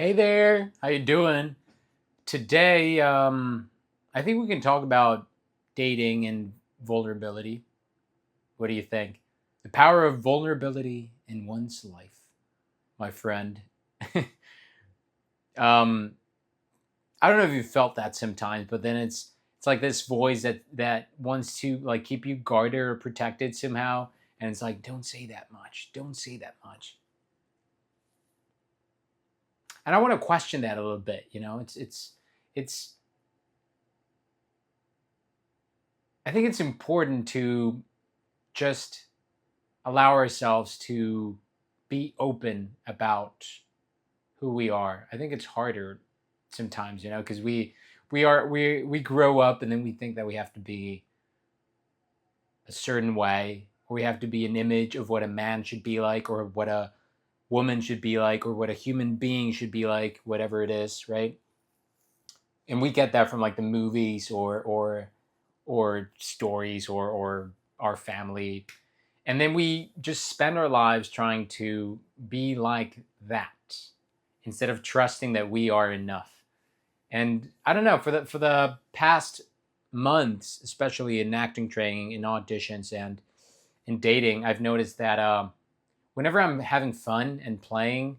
Hey there, how you doing? Today, I think we can talk about dating and vulnerability. What do you think? The power of vulnerability in one's life, my friend. um, I don't know if you felt that sometimes, but then it's like this voice that wants to like keep you guarded or protected somehow, and it's like, don't say that much, don't say that much. And I want to question that a little bit. It's I think it's important to just allow ourselves to be open about who we are. I think it's harder sometimes, because we grow up and then we think that we have to be a certain way, or we have to be an image of what a man should be like, or what a woman should be like, or what a human being should be like, whatever it is, right? And we get that from like the movies or stories or our family. And then we just spend our lives trying to be like that instead of trusting that we are enough. And I don't know, for the past months, especially in acting training, in auditions, and in dating, I've noticed that whenever I'm having fun and playing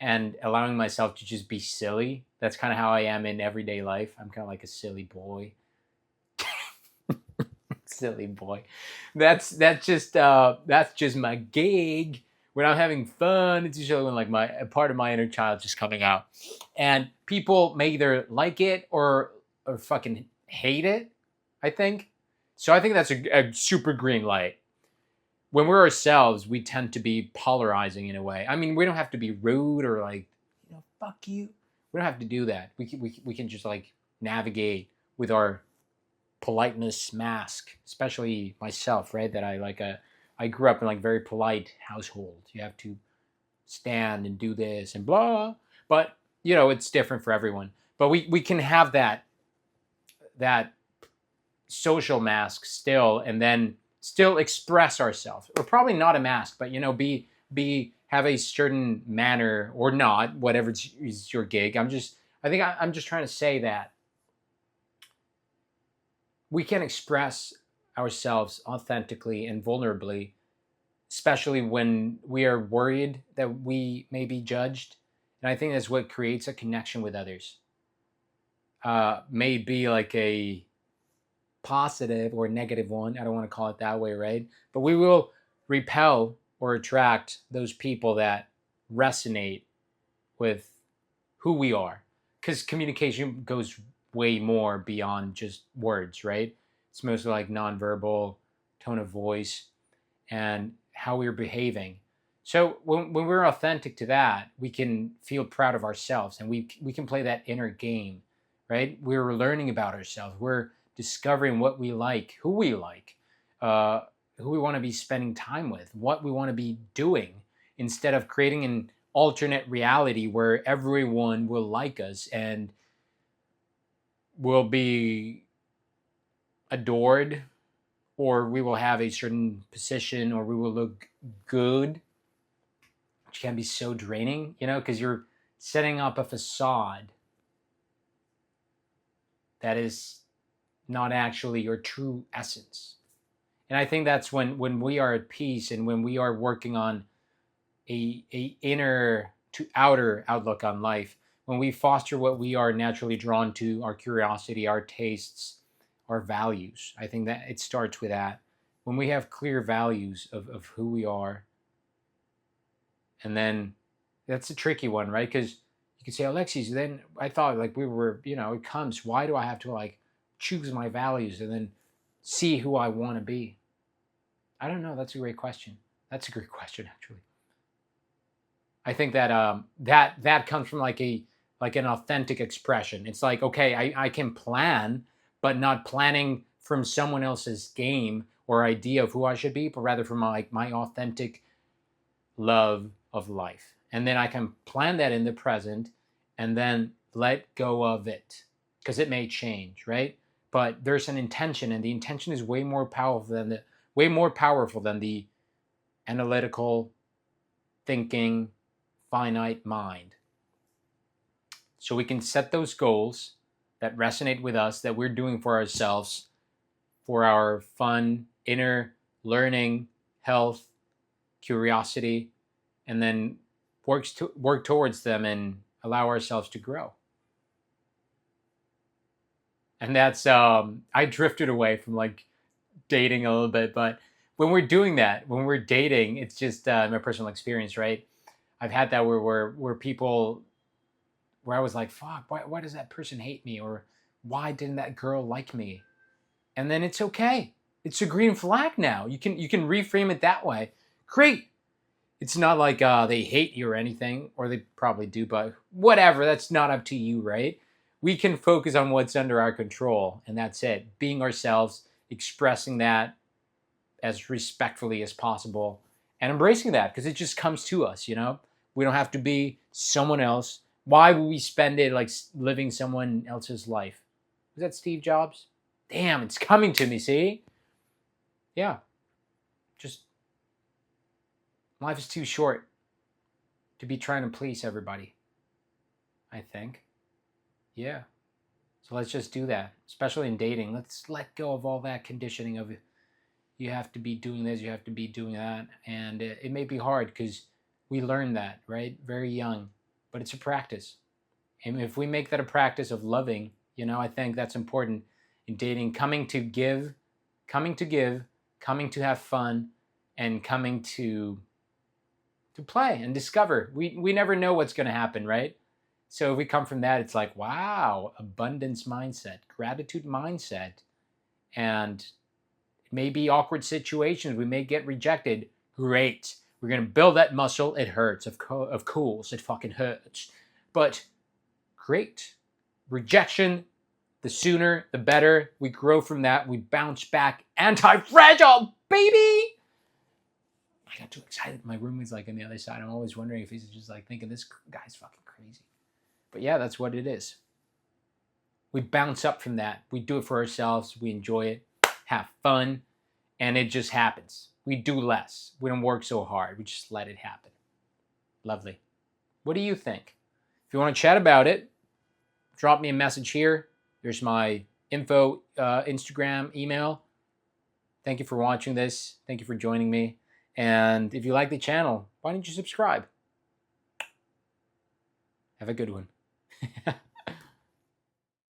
and allowing myself to just be silly, that's kind of how I am in everyday life. I'm kind of like a silly boy. Silly boy. That's just my gig. When I'm having fun, it's usually when like my a part of my inner child just coming out, and people may either like it or fucking hate it. I think so. I think that's a super green light. When we're ourselves, we tend to be polarizing in a way. I mean, we don't have to be rude or like, fuck you. We don't have to do that. We can just like navigate with our politeness mask, especially myself, right? That I grew up in like very polite household. You have to stand and do this and blah. But it's different for everyone. But we can have that social mask still, and then still express ourselves. Or probably not a mask, but be have a certain manner or not, whatever is your gig. I'm just trying to say that we can express ourselves authentically and vulnerably, especially when we are worried that we may be judged. And I think that's what creates a connection with others. May be like a positive or negative one. I don't want to call it that way, right? But we will repel or attract those people that resonate with who we are. Because communication goes way more beyond just words, right? It's mostly like nonverbal, tone of voice, and how we're behaving. So when we're authentic to that, we can feel proud of ourselves, and we can play that inner game, right? We're learning about ourselves. We're discovering what we like, uh, who we want to be spending time with, what we want to be doing, instead of creating an alternate reality where everyone will like us and will be adored, or we will have a certain position, or we will look good, which can be so draining, because you're setting up a facade that is not actually your true essence. And I think that's when we are at peace, and when we are working on a inner to outer outlook on life, when we foster what we are naturally drawn to, our curiosity, our tastes, our values. I think that it starts with that. When we have clear values of who we are, and then that's a tricky one, right? Because you could say, Alexis, then I thought like we were, it comes, why do I have to like choose my values and then see who I want to be? I don't know. That's a great question. That's a great question, actually. I think that that comes from like an authentic expression. It's like, okay, I can plan, but not planning from someone else's game or idea of who I should be, but rather from my authentic love of life. And then I can plan that in the present, and then let go of it, because it may change, right? But there's an intention, and the intention is way more powerful than the analytical thinking finite mind. so we can set those goals that resonate with us, that we're doing for ourselves, for our fun, inner learning, health, curiosity, and then work towards them and allow ourselves to grow. And that's I drifted away from like dating a little bit, but when we're doing that, when we're dating, it's just my personal experience, right? I've had that where people, where I was like, fuck, why does that person hate me, or why didn't that girl like me? And then it's okay. It's a green flag now. You can reframe it that way. Great. It's not like they hate you or anything, or they probably do, but whatever. That's not up to you, right? We can focus on what's under our control, and that's it. Being ourselves, expressing that as respectfully as possible, and embracing that because it just comes to us, you know? We don't have to be someone else. Why would we spend it like living someone else's life? Was that Steve Jobs? Damn, it's coming to me, see? Yeah. Just, life is too short to be trying to please everybody, I think. Yeah. So let's just do that, especially in dating. Let's let go of all that conditioning of you have to be doing this, you have to be doing that. And it may be hard because we learn that, right? Very young. But it's a practice. And if we make that a practice of loving, you know, I think that's important in dating. Coming to give, coming to have fun, and coming to play and discover. We never know what's going to happen, right? So if we come from that, it's like, wow, abundance mindset, gratitude mindset. And it may be awkward situations. We may get rejected. Great. We're going to build that muscle. It hurts. Of course, it fucking hurts. But great. Rejection, the sooner, the better. We grow from that. We bounce back. Anti-fragile, baby! I got too excited. My roommate's like on the other side. I'm always wondering if he's just like thinking this guy's fucking crazy. But yeah, that's what it is. We bounce up from that. We do it for ourselves. We enjoy it. Have fun. And it just happens. We do less. We don't work so hard. We just let it happen. Lovely. What do you think? If you want to chat about it, drop me a message here. There's my info, Instagram, email. Thank you for watching this. Thank you for joining me. And if you like the channel, why don't you subscribe? Have a good one.